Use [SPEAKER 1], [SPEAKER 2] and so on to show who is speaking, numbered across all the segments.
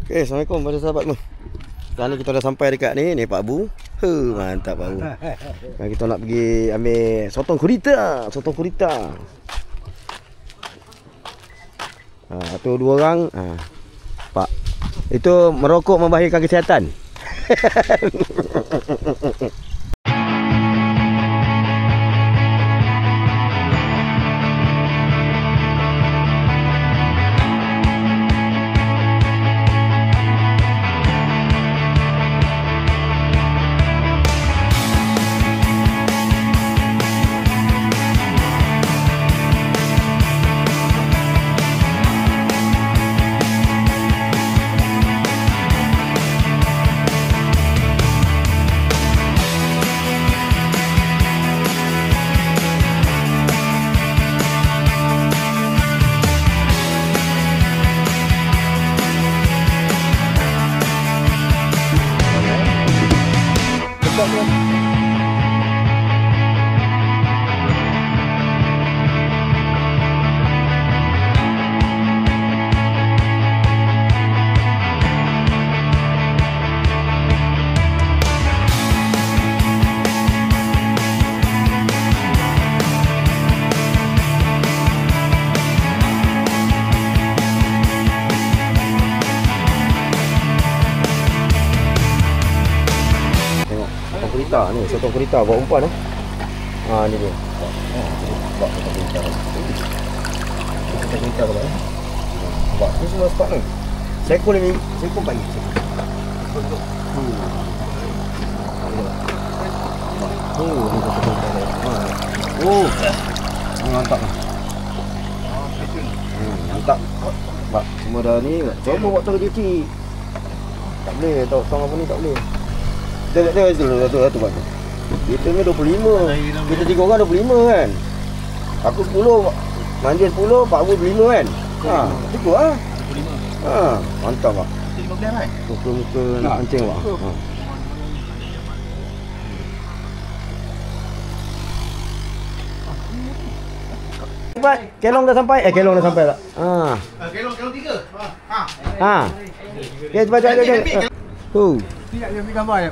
[SPEAKER 1] Okay, Assalamualaikum pada sahabat semua. Sekarang ni kita dah sampai dekat ni Pak Bu. Mantap Pak Bu. Sekarang kita nak pergi ambil sotong gurita. Sotong gurita. Satu dua orang. Pak, itu merokok membahayakan kesihatan. Gurita ni, sotong gurita buat umpan ni dia. Buat sotong gurita. Sotong gurita apa ni? Buat ni semua spot ni. Sekor ni, sekor baik. Ni sotong gurita ni. Mantap. Mantap. Bak, semua dah ni. Cuba buat tu kecil. Tak boleh, tong apa ni tak boleh. Tengok tu Pak. Kita ni 25. Kita 3 orang 25 kan. Aku 10, Manjil 10, Pak Bu 25 kan. Cukup ah. 25. Mantap Pak. 15 kan. Muka nak pancing Pak. Cepat, kelong dah sampai. Kelong dah sampai tak?
[SPEAKER 2] Kelong 3.
[SPEAKER 1] Okey, cepat.
[SPEAKER 2] Tidak dia ambil gambar je.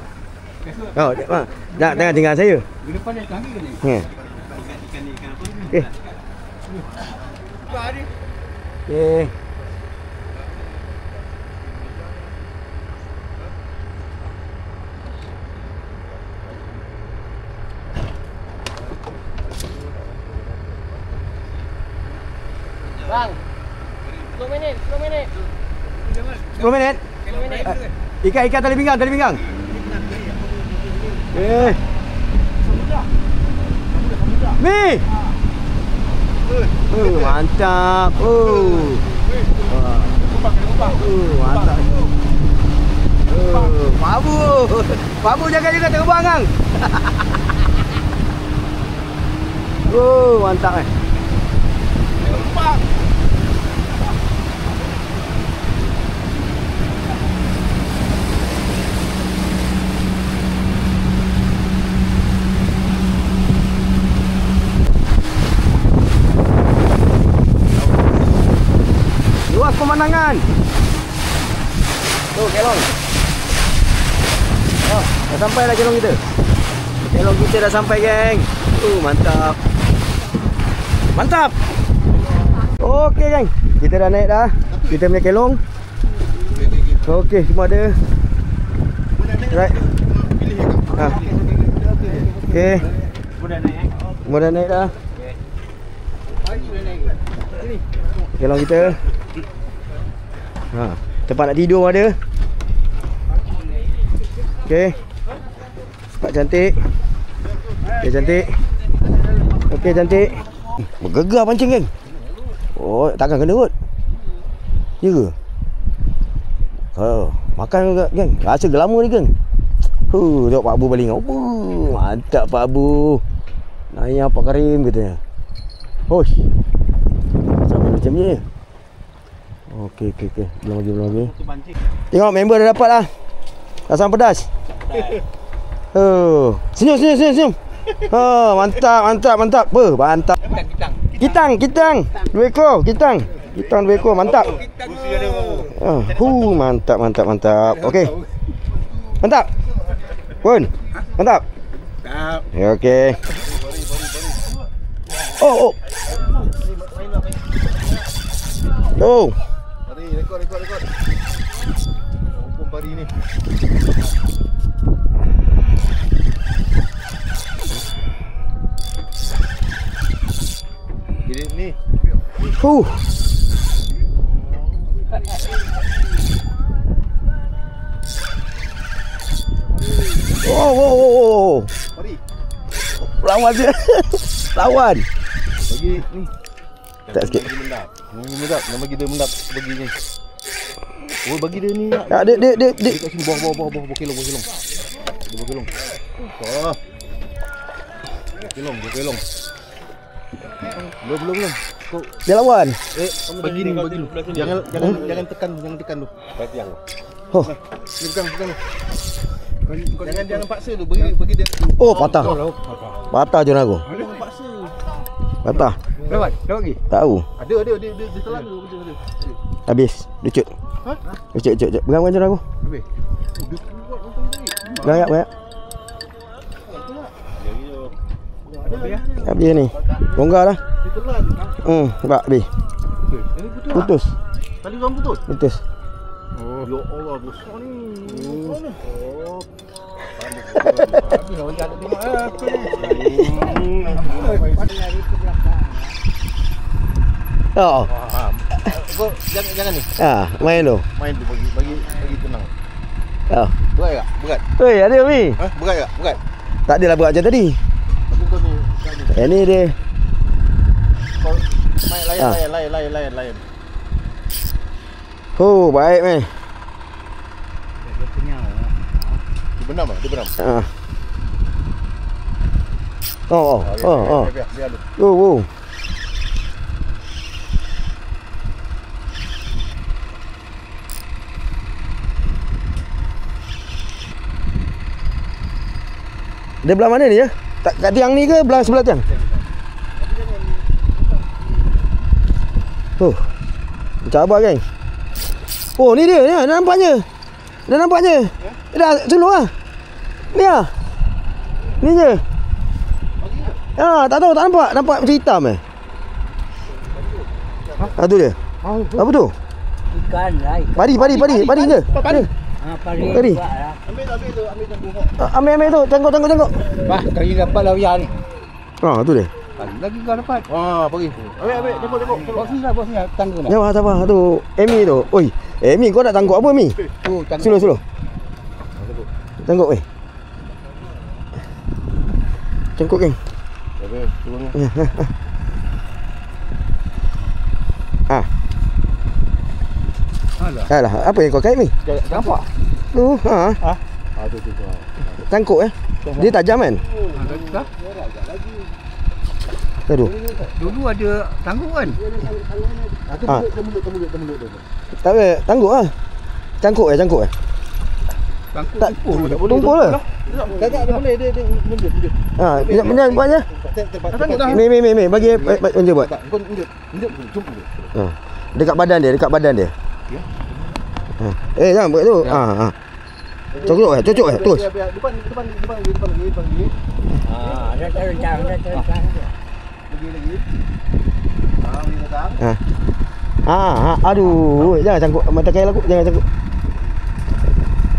[SPEAKER 1] Jangan tinggal saya.
[SPEAKER 2] Di depan dia kaki ke ni? Ikan apa ni?
[SPEAKER 1] Okey. Okey.
[SPEAKER 3] Bang. 10 minit.
[SPEAKER 1] 10 minit. Ikan tali pinggang. Mi. Mantap. Mantap. Pak Bu jaga juga terbang kan. Mantap luas pemandangan. Tuh kelong. Dah sampai dah kelong kita. Kelong kita dah sampai geng. Mantap. Okey geng. Kita dah naik dah. Kita punya kelong. Okey, semua ada. Right. Okey. Semua dah naik dah. Kelong kita. Tempat nak tidur ada. Okey. Tempat cantik. Okey cantik. Bergegar pancing geng. Takkan kena kot. Ya ke? Makan juga geng. Rasa gelama ni geng. Tengok Pak Bu baling. Mantap Pak Bu. Naya Pak Karim katanya. Sama macam ni. Okey. Belum lagi. Tengok member dah dapat lah. Asam pedas. Senyum. Mantap. Mantap. Kitang. 2 ekor. Kitang 2 ekor. Mantap. Mantap, mantap, mantap. Okey. Mantap. Pun. Mantap.
[SPEAKER 2] Mantap.
[SPEAKER 1] Ya, okey. Oh. Oh.
[SPEAKER 2] Mari, rekod. Hukum pari ni. Gini ni.
[SPEAKER 1] Oh.
[SPEAKER 2] Mari.
[SPEAKER 1] Lawan dia. Lawan.
[SPEAKER 2] Bagi ni.
[SPEAKER 1] Tak sikit.
[SPEAKER 2] Mendap. Nak bagi dia mendap. Bagi ni. Oh, bagi dia ni.
[SPEAKER 1] Dia
[SPEAKER 2] Kat sini bawah kilong. Dia kilong. Oh. Kilong. Belum. Kau
[SPEAKER 1] dia lawan.
[SPEAKER 2] bagi ni. Jangan tekan tu. Yang.
[SPEAKER 1] Oh.
[SPEAKER 2] Ni pegang. Jangan paksa tu. Bagi dia.
[SPEAKER 1] Oh, patah. Patah je aku.
[SPEAKER 2] Jangan paksa.
[SPEAKER 1] Patah.
[SPEAKER 2] Dapat lagi.
[SPEAKER 1] Tahu.
[SPEAKER 2] Ada dia telan tu.
[SPEAKER 1] Habis. Lucut.
[SPEAKER 2] Ha?
[SPEAKER 1] Lucut. Pegang je aku.
[SPEAKER 2] Habis.
[SPEAKER 1] Banyak. Habis ni. Longgar dah.
[SPEAKER 2] Dia telan.
[SPEAKER 1] Nampak habis. Putus.
[SPEAKER 2] Tali orang putus. Oh. Ya Allah, besar ni. Oh. Habis orang tak tengok apa ni.
[SPEAKER 1] Oh.
[SPEAKER 2] Kau jangan ni.
[SPEAKER 1] Main tu.
[SPEAKER 2] Main tu bagi tenang. Berat tak? Berat.
[SPEAKER 1] Oi, ada Mi.
[SPEAKER 2] Berat tak? Berat.
[SPEAKER 1] Tak adalah berat macam tadi.
[SPEAKER 2] Tapi kau ni.
[SPEAKER 1] Ini dia.
[SPEAKER 2] Kau main layan.
[SPEAKER 1] Oh, baik meh.
[SPEAKER 2] Dia benam.
[SPEAKER 1] Oh.
[SPEAKER 2] Biar dia.
[SPEAKER 1] Oh. Dia belah mana ni ya? Kat tiang ni ke belah sebelah tiang? Oh. Cabar geng. Oh, ni dia. Dah nampaknya. Dah sulung ah. Ni ah. Ni je. Tak tahu, tak nampak. Nampak macam hitam tu dia. Apa tu?
[SPEAKER 3] Ikan lah.
[SPEAKER 1] Padi je. Padi.
[SPEAKER 2] Ambil tu.
[SPEAKER 1] Ambil tu. Tengok.
[SPEAKER 3] Wah, kali dapat lah Wiyah ni.
[SPEAKER 1] Tu dia.
[SPEAKER 3] Lagi kau dapat.
[SPEAKER 2] Pergi. Ambil. Tengok.
[SPEAKER 3] Bos ni tangga nak.
[SPEAKER 1] Ya, sabar tu. Amy tu. Oi, Amy kau nak tangguh apa Amy?
[SPEAKER 3] Tu tangga.
[SPEAKER 1] Slow. Tangguh weh. Cengkuk geng.
[SPEAKER 2] Okey, turun ni.
[SPEAKER 1] Alah, apa yang kau kait ni?
[SPEAKER 2] Nampak?
[SPEAKER 1] Tu,
[SPEAKER 2] Tu.
[SPEAKER 1] Cangkuk Dia tajam kan? Aduh.
[SPEAKER 3] Dulu ada tangguh kan?
[SPEAKER 2] Temulut.
[SPEAKER 1] Tak apa, tangguh lah. Cangkuk
[SPEAKER 3] Tangguh
[SPEAKER 1] tak tumpul lah.
[SPEAKER 2] Tak boleh dia mundur.
[SPEAKER 1] Menyan buatnya.
[SPEAKER 2] Tangguh dah.
[SPEAKER 1] Mi bagi menja buat.
[SPEAKER 2] Kau mundur. Jumpa.
[SPEAKER 1] Dekat badan dia. Jangan buat tu. Cocok terus.
[SPEAKER 2] Depan lagi.
[SPEAKER 3] Dah terencang.
[SPEAKER 2] Lagi. Boleh datang.
[SPEAKER 1] Aduh, jangan cangkuk mata kail aku, jangan cangkuk.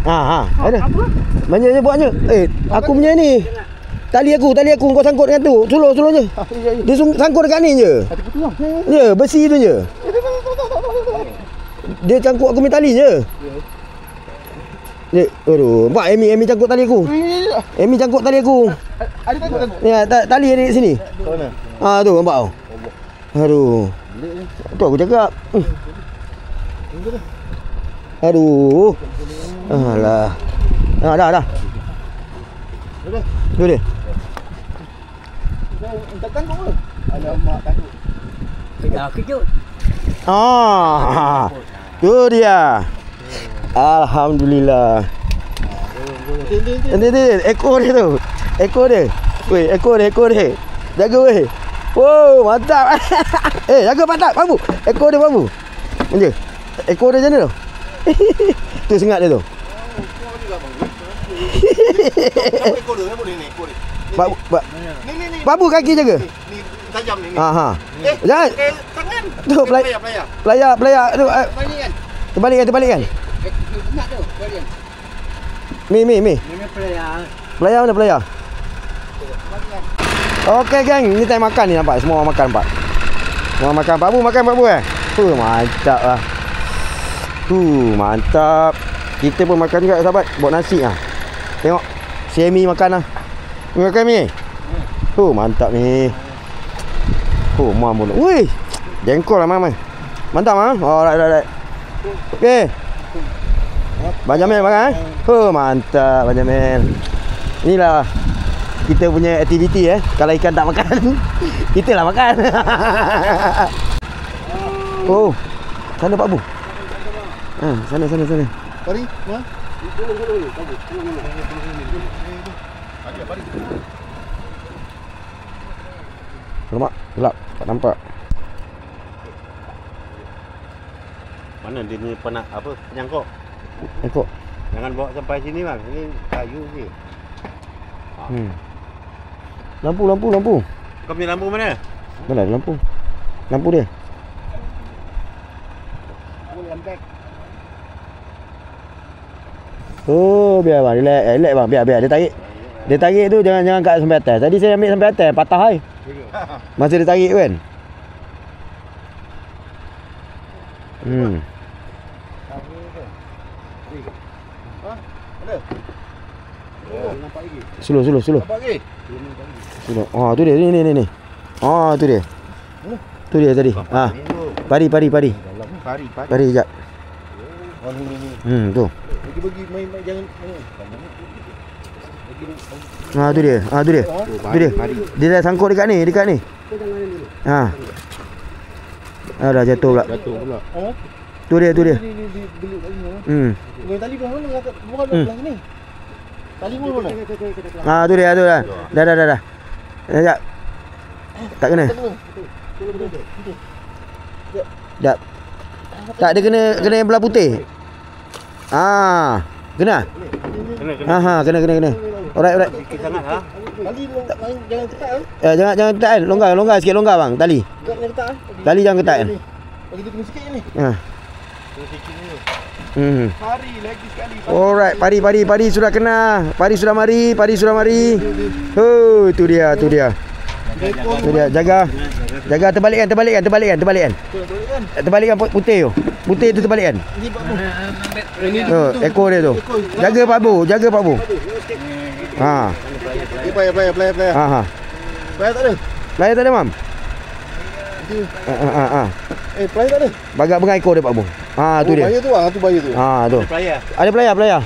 [SPEAKER 1] Ada. Banyak buatnya. Aku punya ni. Tali aku kau sangkut dengan tu. Sulur je. Dia sangkut dekat ni je. Ya, besi tu je. Dia cangkuk aku punya tali je. Ni, aduh, nampak Amy cangkut tali aku. Amy cangkut tali aku.
[SPEAKER 2] Ada tangguh.
[SPEAKER 1] Ya, tali ada di sini.
[SPEAKER 2] Mana?
[SPEAKER 1] Tu nampak kau. Aduh. Tu aku cakap. Aduh. Alah. Dah. Tu dia.
[SPEAKER 2] Tak tangguh ke? Alamak, tangguh.
[SPEAKER 3] Dah kejut.
[SPEAKER 1] Tu dia. Alhamdulillah. Ini ekor dia tu. Weh, ekor dia. Jaga weh. Wow, mantap. Jaga mantap, babu. Ekor dia babu. Menja. Ekor dia macam mana tu? Tu sengat dia tu.
[SPEAKER 2] Ekor dia boleh ni, ekor dia. Ni.
[SPEAKER 1] Babu kaki jaga.
[SPEAKER 2] Ni tajam ni.
[SPEAKER 1] Ha. Jangan.
[SPEAKER 2] Tangan.
[SPEAKER 1] Tu pelayar tu. Terbalik kan.
[SPEAKER 3] Sengat tu. Balik.
[SPEAKER 1] Mi.
[SPEAKER 3] Ini pelayar.
[SPEAKER 1] Pelayar mana pelayar? Okey geng, ni time makan ni nampak. Semua orang makan nampak. Semua makan. Pak Bu makan Pak Bu eh. Mantap lah. Mantap. Kita pun makan juga sahabat. Bawa nasi lah. Tengok. Si Amy makan lah. Ni makan ni. Mantap ni. Mam pun. Wih. Jengkol lah Mam. Mantap ah. Alright. Okey. Benjamin makan eh. Mantap Benjamin. Inilah kita punya aktiviti Kalau ikan tak makan, kita lah makan. Sana Pak Bu. Sana.
[SPEAKER 2] Pari, mana?
[SPEAKER 1] Lemak, gelap, tak nampak.
[SPEAKER 2] Mana dia ni pernah apa? Penyangkok.
[SPEAKER 1] Ekor.
[SPEAKER 2] Jangan bawa sampai sini bang. Ini kayu je.
[SPEAKER 1] Lampu.
[SPEAKER 2] Kau punya lampu mana?
[SPEAKER 1] Mana ada lampu? Lampu dia. Biar bang, relax bang, biar dia tarik. Dia tarik tu jangan kat sampai atas. Tadi saya ambil sampai atas, patah hai. Masa dia tarik kan.
[SPEAKER 2] Nampak lagi.
[SPEAKER 1] Slow.
[SPEAKER 2] Nampak lagi.
[SPEAKER 1] Slow. Tu dia ni. Tu dia. Tu dia tadi. Pari. Pari sekejap. Tu.
[SPEAKER 2] Bagi main jangan.
[SPEAKER 1] Tu dia. Tu dia. Dia dah sangkut dekat ni. Dah jatuh pula. Tu dia.
[SPEAKER 2] Tali pun mana? Bukan belah ni. Tali pun mana?
[SPEAKER 1] Tu dia. Dah. Sekejap. Tak kena. Sekejap. Tak, dia kena yang belah putih. Kena? Kena. Alright.
[SPEAKER 2] Sikit sangat ha. Tali jangan ketat
[SPEAKER 1] Jangan ketat kan. Longgar sikit bang tali.
[SPEAKER 2] Jangan ketat.
[SPEAKER 1] Tali jangan ketat kan.
[SPEAKER 2] Bagi dia kena sikit je ni. Pari lagi sekali.
[SPEAKER 1] Alright, pari sudah kena. Pari sudah mari. Tu dia. Jaga terbalikkan. Terbalikkan putih tu. Putih tu terbalikkan. Ekor dia tu. Jaga Pak Bu.
[SPEAKER 2] Playar. Playar tak ada.
[SPEAKER 1] Layar tak ada mam.
[SPEAKER 2] Playar tak ada.
[SPEAKER 1] Bagak bengai ekor dia Pak Bu. Tu dia.
[SPEAKER 2] Bahaya tu tu bahaya tu.
[SPEAKER 1] Tu. Ada pelayar.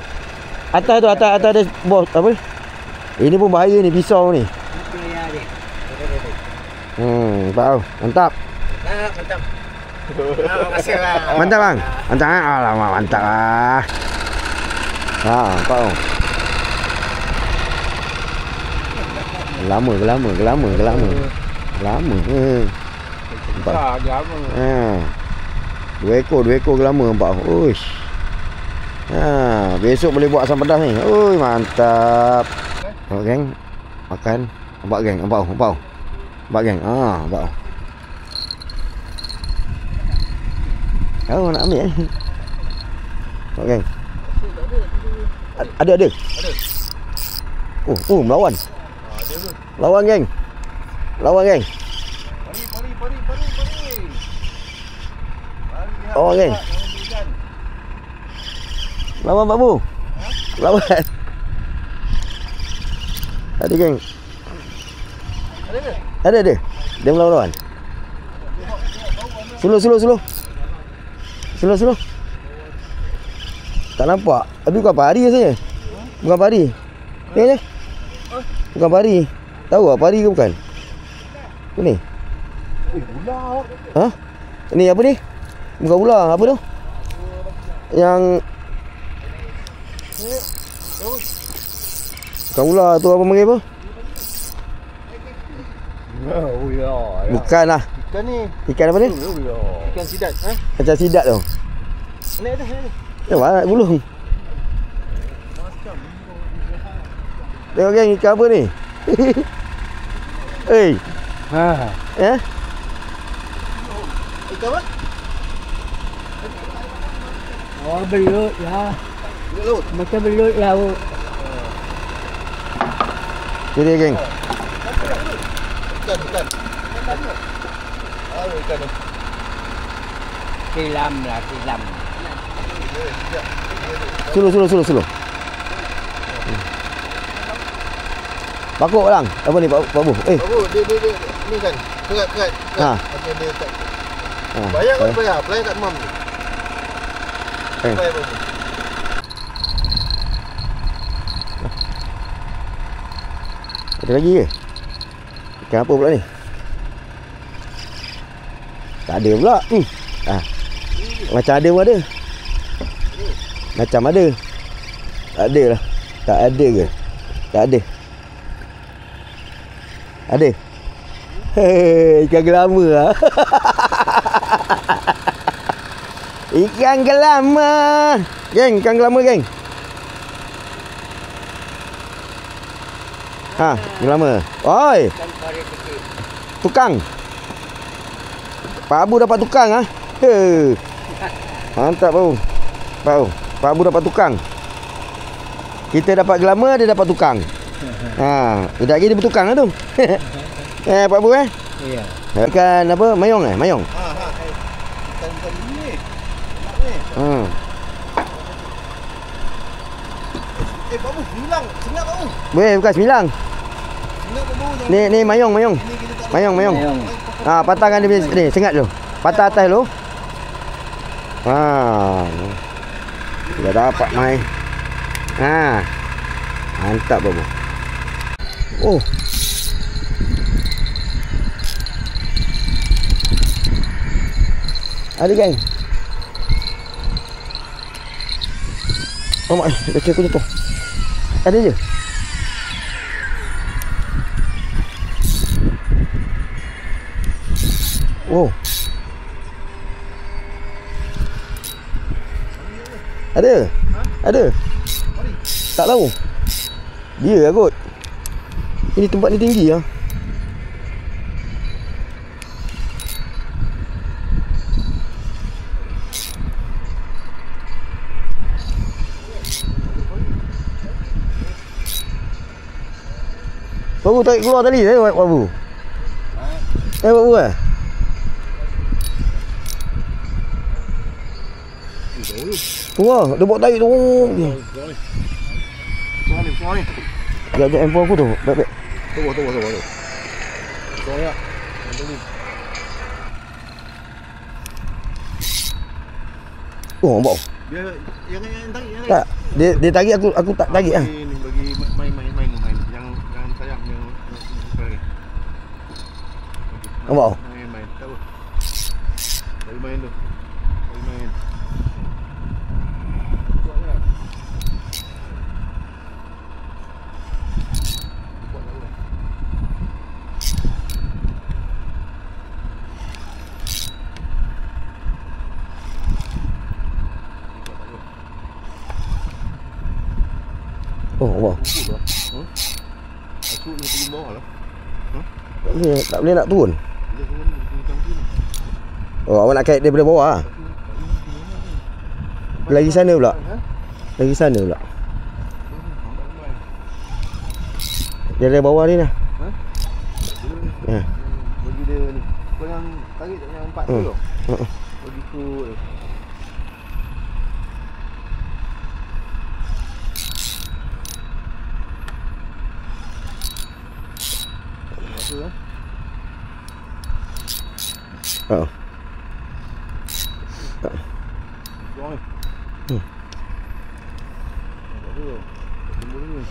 [SPEAKER 1] Atas ada bos apa? Ini pun bahaya ni, pisau ni. Tahu. Mantap. Mantap bang. Alamak, mantap lah. Tahu. Lama. Nampak. Dua ekor gelama nampak. Uish. Besok boleh buat asam pedas ni. Oi, mantap. Nampak geng. Makan. Nampak geng. Nampak. Nampak geng. Nampak. Nak ambil Nampak geng. Ada. Melawan. Lawan geng.
[SPEAKER 2] Pari.
[SPEAKER 1] Geng. Lawan Pak Bu. Lawan. Ada geng. Ada. Dia melawan. Slow. Tak nampak. Tapi bukan pari rasanya. Bukan pari. Ni. Bukan pari. Tahu tak pari ke bukan? Ni.
[SPEAKER 2] Ular.
[SPEAKER 1] Ni apa ni? Bukan ular. Apa tu? Yang bukan ular tu, apa panggil apa? Bukan lah.
[SPEAKER 2] Ikan ni.
[SPEAKER 1] Ikan apa ni?
[SPEAKER 2] Ikan sidat.
[SPEAKER 1] Macam sidat tu.
[SPEAKER 2] Ni ada.
[SPEAKER 1] Nampak gulung. Tengok geng, ikan apa ni? Eh.
[SPEAKER 2] Ha.
[SPEAKER 1] Eh?
[SPEAKER 2] Ikan apa? Oh, belut lah.
[SPEAKER 1] Belut.
[SPEAKER 2] Macam belut laut.
[SPEAKER 1] Jadi geng.
[SPEAKER 2] Ikan. Ikan ni. Tilam lah, tilam.
[SPEAKER 1] Sulu. Pakuk lang. Apa ni Pak Bu?
[SPEAKER 2] Dia ni kan. Kerat.
[SPEAKER 1] Ha.
[SPEAKER 2] Macam dia tak.
[SPEAKER 1] Ha.
[SPEAKER 2] Bayar kan bayar. Bayar kat mam ni.
[SPEAKER 1] Eh.
[SPEAKER 2] Bayar berapa?
[SPEAKER 1] Ada lagi ke? Ikan apa pula ni? Tak ada pula. Macam ada pun ada. Macam ada. Tak ada lah. Tak ada ke? Tak ada. Ada. Hei, ikan gelama lah. Ikan gelama. Geng, ikan gelama geng. Ha, gelama. Oi. Tukang. Pak Abu dapat tukang ah. He. Mantap bau. Pak Abu dapat tukang. Kita dapat gelama, dia dapat tukang. Ha, sekejap lagi dia bertukang lah tu. Pak Abu
[SPEAKER 2] Ya.
[SPEAKER 1] Ikan apa? Mayong Mayong.
[SPEAKER 2] Ha. Ikan ni.
[SPEAKER 1] Ha.
[SPEAKER 2] Pak Bu, hilang. Sengat Pak Bu.
[SPEAKER 1] Boleh bukan semilang.
[SPEAKER 2] Sengat Pak Bu.
[SPEAKER 1] Ni mayong. Mayong. Ha, patahkan dia punya ni, sengat dulu. Patah atas dulu. Ha. Dah dapat mai. Ha. Mantap babu. Oh. Ada geng. Oh mak, baca aku tu. Ada je. Oh. Ada? Ada? Tak tahu. Dia lah kot. Ini tempat ni tinggi lah. Babu tarik keluar tadi Babu. Babu Wah, dia buat tarik tu.
[SPEAKER 2] Semua ni.
[SPEAKER 1] Sekejap handphone aku tu. Baik-baik.
[SPEAKER 2] Tunggu. Soalnya tadi.
[SPEAKER 1] Oh, nampak.
[SPEAKER 2] Dia yang tarik.
[SPEAKER 1] Tak, dia tarik aku tak tarik ah.
[SPEAKER 2] Ini bagi main. Yang sayang yang tarik.
[SPEAKER 1] Nampak?
[SPEAKER 2] Main. Tak apa. Bagi main tu. Main.
[SPEAKER 1] Oh, nampak.
[SPEAKER 2] Aku nak turun bawah lah.
[SPEAKER 1] Tak boleh nak turun.
[SPEAKER 2] Dia turun sini.
[SPEAKER 1] Oh, awak nak kait daripada bawah ah. Lagi sana pula. Dia dari bawah ni lah.
[SPEAKER 2] Ha? Bagi dia ni. Kau yang tarik yang 4 tu tau. Bagi ikut tu. Apa lah?
[SPEAKER 1] Ha.
[SPEAKER 2] Buang ni. Apa tu? Tunggu ni.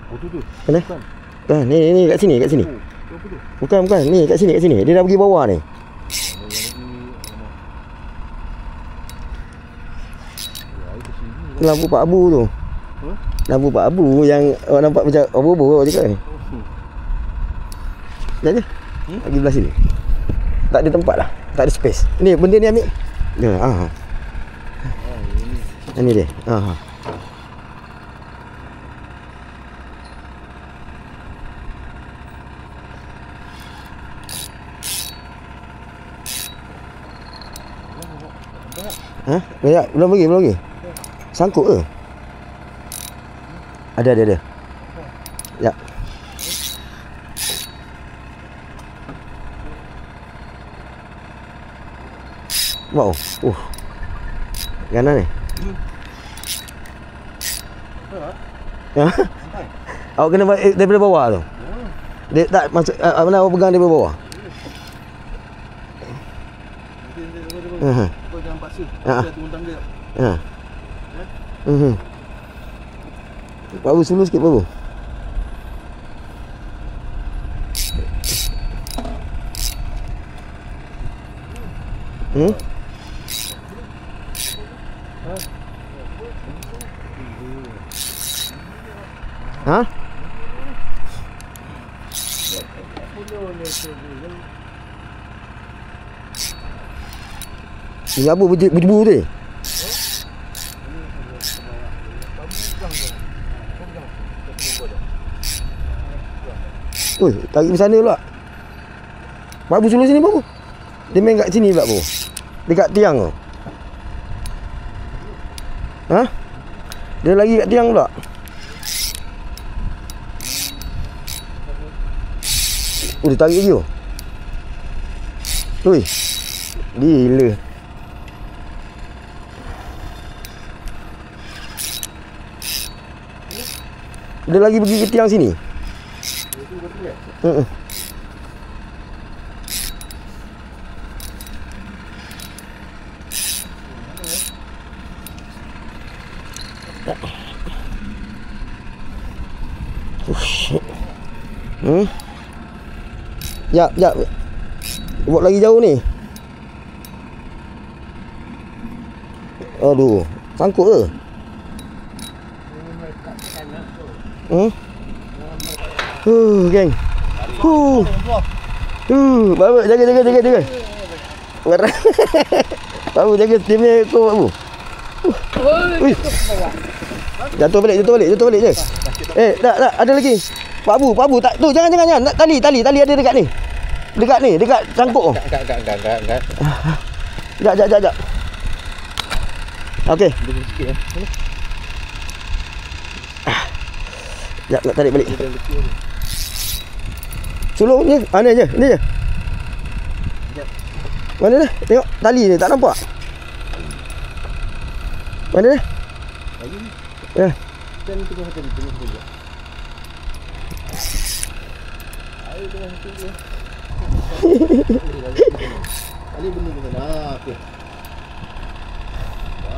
[SPEAKER 2] Oh tu.
[SPEAKER 1] Mana? Ah, ni kat sini.
[SPEAKER 2] Apa tu?
[SPEAKER 1] Bukan. Ni kat sini. Dia dah pergi bawah ni. Lampu Pak Abu tu. Lampu Pak Abu yang awak nampak macam apa-apa awak cakap ni. Sekejap je. Lagi belah sini. Tak ada tempat lah. Tak ada space. Ni benda ni ambil. Ya, ini dia. Ya, belum lagi. Sangkut ke? Ada. Ya. Wow. Gana ni. Ya. Awak kena daripada bawah tu. Dia tak masuk mana awak pegang daripada bawah.
[SPEAKER 2] Kau jangan paksa. Kita turun tangga.
[SPEAKER 1] Pak Bu, slow sikit Pak Bu. Ha? Ini apa berjebu tu? Oi, tarik ke sana pula. Pak Bu suruh sini Pak Bu. Dia main kat sini pula Bu. Dekat tiang tu. Ha? Dia lagi kat tiang pula. Dia tarik lagi tu. Oi. Gila. Dia lagi pergi ke tiang sini. Ya. Buat lagi jauh ni. Aduh, sangkut ke? Geng. Babu jaga. Babu jaga timnya kau Babu. Jatuh balik je. Tak, ada lagi. Pak Bu, tak tu jangan. Tali ada dekat ni. Dekat sangkut. Enggak. Okey. Nak tarik balik. Sulung ni, ni je. Mana dah? Tengok tali ni tak nampak. Mana dah? Ya.
[SPEAKER 2] Tengok juga. Ayo tengah tengok. Tali benar. Okey.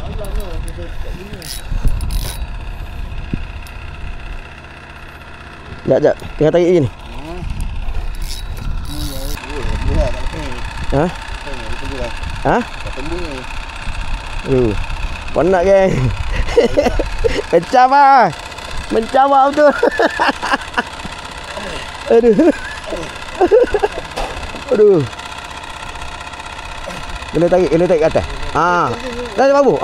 [SPEAKER 2] Alamak, kita kat sini.
[SPEAKER 1] Sekejap. Tengah tarik je ni. Ha? Tak tembus ni. Penat geng. Mencam betul. Aduh. Kena tarik ke atas. Dah Babu.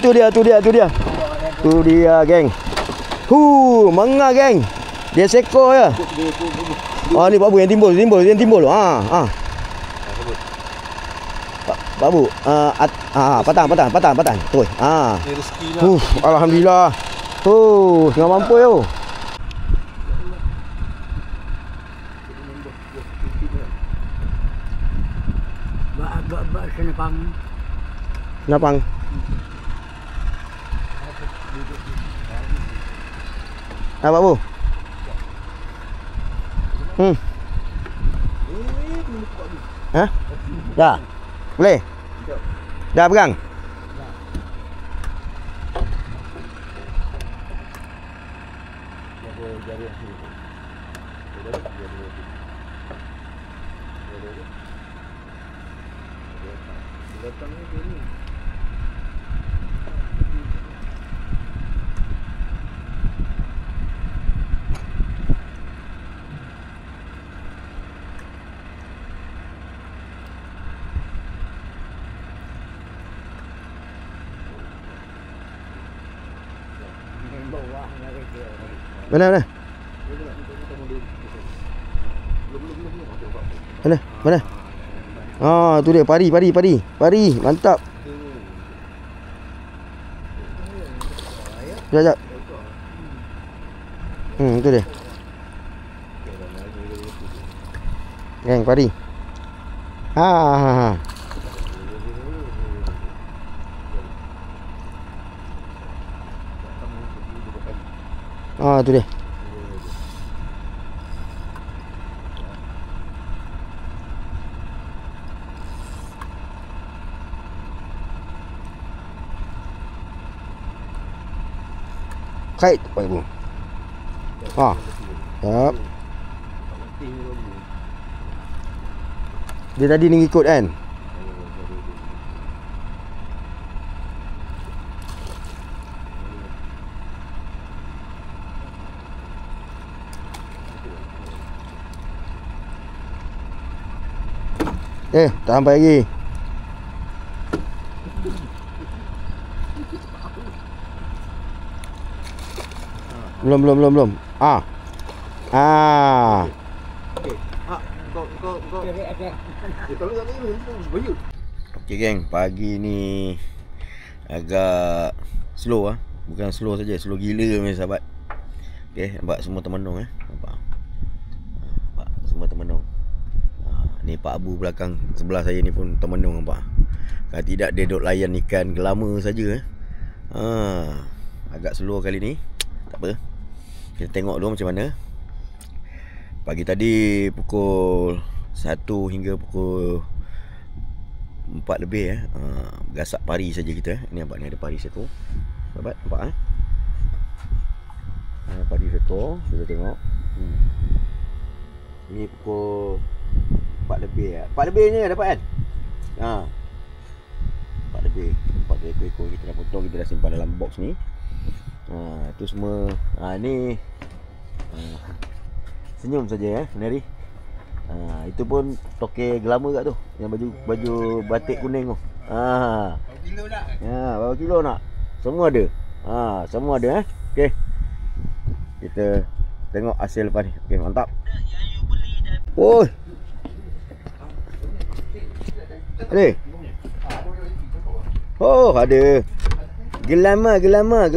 [SPEAKER 1] Tu dia. Tu dia geng. Mengah geng. Dia seko ya. Ni Babu yang timbul. Babu. Patang. Tu. Alhamdulillah. Tengah mampu yo. Napang. Apa Bu? Dah. Boleh? Dah pegang. Mana mana? Mana? Mana? Ah, tu dia pari. Mantap. Sekejap. Tu dia. Geng pari. Ha. Ah, tu dia. Kait Pak Ibu. Ha. Yap. Dia tadi ni ikut kan? Tak sampai lagi. Belum. Ah.
[SPEAKER 2] Okey. Kau.
[SPEAKER 1] Okey geng, pagi ni agak slow ah. Bukan slow saja, slow gila punya sahabat. Okey, nampak semua termenung nampak. Nampak semua termenung. Ni Pak Abu belakang sebelah saya ni pun termenung nampak. Kalau tidak dia duk layan ikan gelama saja agak slow kali ni. Tak apa. Kita tengok dulu macam mana. Pagi tadi pukul 1 hingga pukul 4 lebih gasak pari saja kita. Ni nampak ni ada pari satu. Sahabat nampak pari satu. Kita tengok. Ni pukul 4 lebih 4 lebih ni dapat kan? 4 lebih. 4 ekor kita dah potong, kita dah simpan dalam box ni. Itu semua ni senyum saja menari. Itu pun toke gelama kat tu, yang baju batik kuning tu. Berapa kilo nak? Berapa kilo nak? Semua ada. Semua ada Okey. Kita tengok hasil lepas ni. Okey, mantap. Oi. Ada. Oh, ada. Gelama. Gelama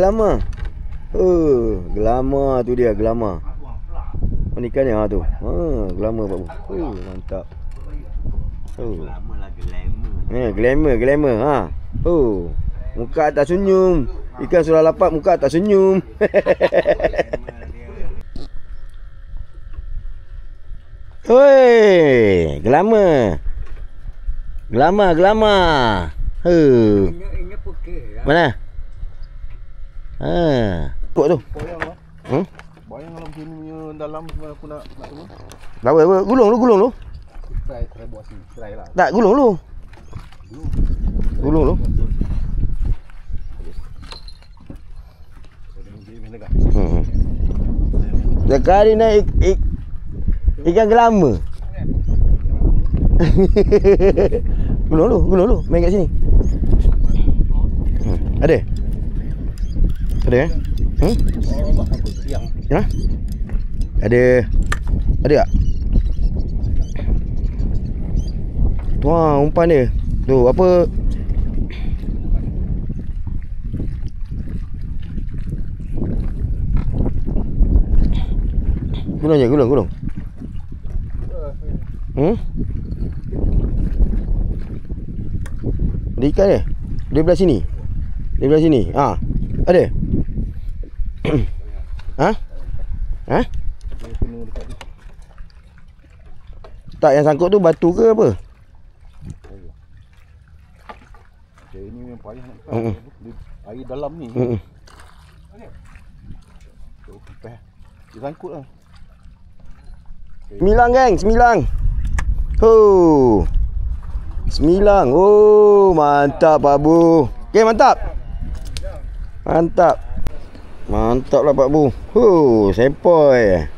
[SPEAKER 1] tu dia, gelama. Mana ikan ni tu? Gelama Pak Bu. Mantap. Glamour. Muka tak senyum. Ikan sudah lapat, muka tak senyum. Hoi, gelama.
[SPEAKER 3] Ingat pokok lah.
[SPEAKER 1] Mana? Kok tu.
[SPEAKER 2] Bayang dalam sini punya dalam sebenarnya aku nak tu.
[SPEAKER 1] Tak apa, gulung lu.
[SPEAKER 2] Try buat sini. Try lah.
[SPEAKER 1] Tak, gulung lu. Sekali naik ikan gelama. Gulung lu. Main kat sini. Ada Ya? Ada tak? Wah, umpan dia. Tu apa? Gulung. Ada ikan dia? Dia belah sini. Ada? Tak, yang sangkut tu batu ke apa?
[SPEAKER 2] Ini memang payah nak air dalam ni. Dia sangkut lah.
[SPEAKER 1] 9 geng, 9. 9. Oh, mantap Pak Bu. Okey, mantap. Mantap lah Pak Bu. Sempoi.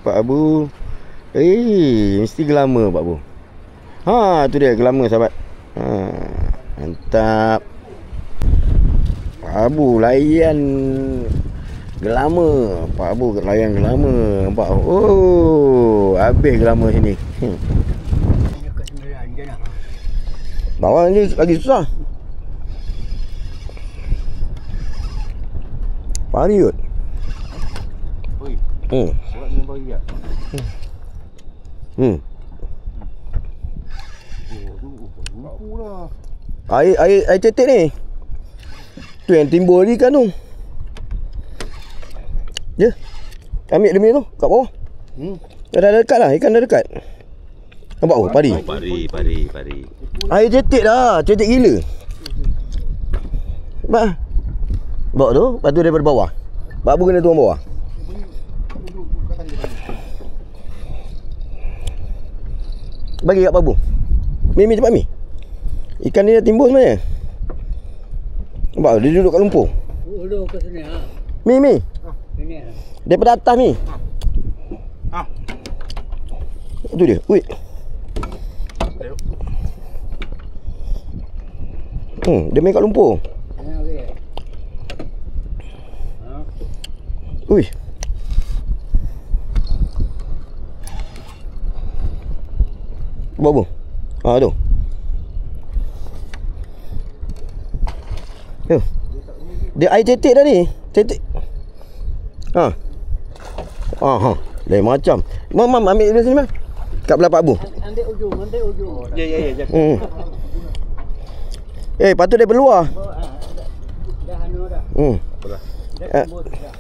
[SPEAKER 1] Pak Bu. Mesti gelama Pak Bu. Tu dia gelama sahabat. Mantap. Pak Bu layan Gelama. Pak Abu layan gelama. Nampak? Oh, habis gelama sini.
[SPEAKER 3] Dekat sembilan je nak.
[SPEAKER 1] Bawah ni lagi susah. Pari kot.
[SPEAKER 2] Oi,
[SPEAKER 1] Hmm.
[SPEAKER 2] buat ni bagi tak?
[SPEAKER 1] Hmm.
[SPEAKER 2] Oh, tu lah.
[SPEAKER 1] Air cetek ni. Tu yang timbul ni kan tu. Ya. Ambil dia punya tu kat bawah. Dah dekat lah, ikan dah dekat. Nampak oh, pari.
[SPEAKER 4] Pari.
[SPEAKER 1] Air cetek dah, cetek gila. Bah. Bawa tu, lepas tu daripada bawah. Pak Abu kena turun bawah. Bagi kat Pak Abu. Mi cepat mi. Ikan ni dah timbul sebenarnya. Nampak dia duduk kat lumpur.
[SPEAKER 3] Ulu ke sini ha.
[SPEAKER 1] Mi.
[SPEAKER 3] Sini ha.
[SPEAKER 1] Daripada atas mi.
[SPEAKER 2] Ah.
[SPEAKER 1] Itu dia. Ui. Dia main kat lumpur.
[SPEAKER 3] Ha okey. Ha.
[SPEAKER 1] Ui. Bawa. Tu. Dia air cetek dah ni. Cetek. Ha. Lain macam. Mam ambil dari sini mam. Kat belah Pak Abu.
[SPEAKER 3] Ambil ujung.
[SPEAKER 2] Ya.
[SPEAKER 1] Patut dia peluar.
[SPEAKER 3] Dah anu dah.
[SPEAKER 2] Apalah.
[SPEAKER 3] Dah timbul dah.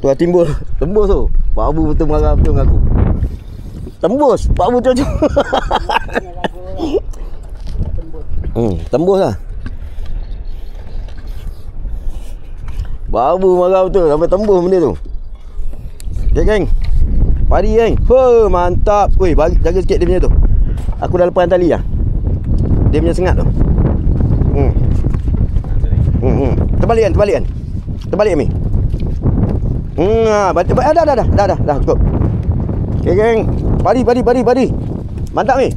[SPEAKER 1] Tu lah timbul. Tembus tu. Pak Abu betul marah betul dengan aku. Tembus. Pak Abu tu. Tembus lah. Pak Abu marah betul sampai tembus benda tu. Okay geng. Pari geng. Mantap. Weh, jaga sikit dia punya tu. Aku dah lepas tali lah. Dia punya sengat tu. Terbalik kan? Terbalik Mi. Dah cukup. Okay geng. Pari. Mantap Mi.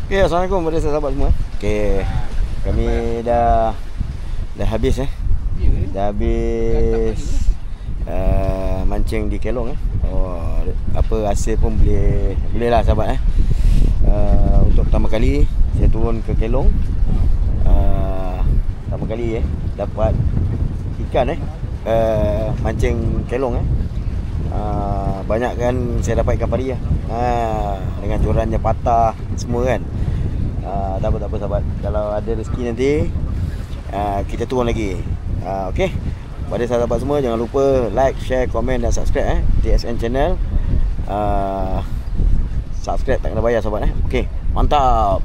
[SPEAKER 1] Okay, Assalamualaikum kepada sahabat semua. Okay, kami dah habis Dah habis mancing di Kelong apa hasil pun boleh lah sahabat untuk pertama kali saya turun ke Kelong. Pertama kali dapat ikan mancing Kelong banyak kan saya dapat ikan pari dengan jorannya patah semua kan. Tak apa sahabat, kalau ada rezeki nanti kita turun lagi. Okey, pada sahabat semua jangan lupa like, share, komen dan subscribe TSN channel. Subscribe tak kena bayar sahabat. Okey, mantap.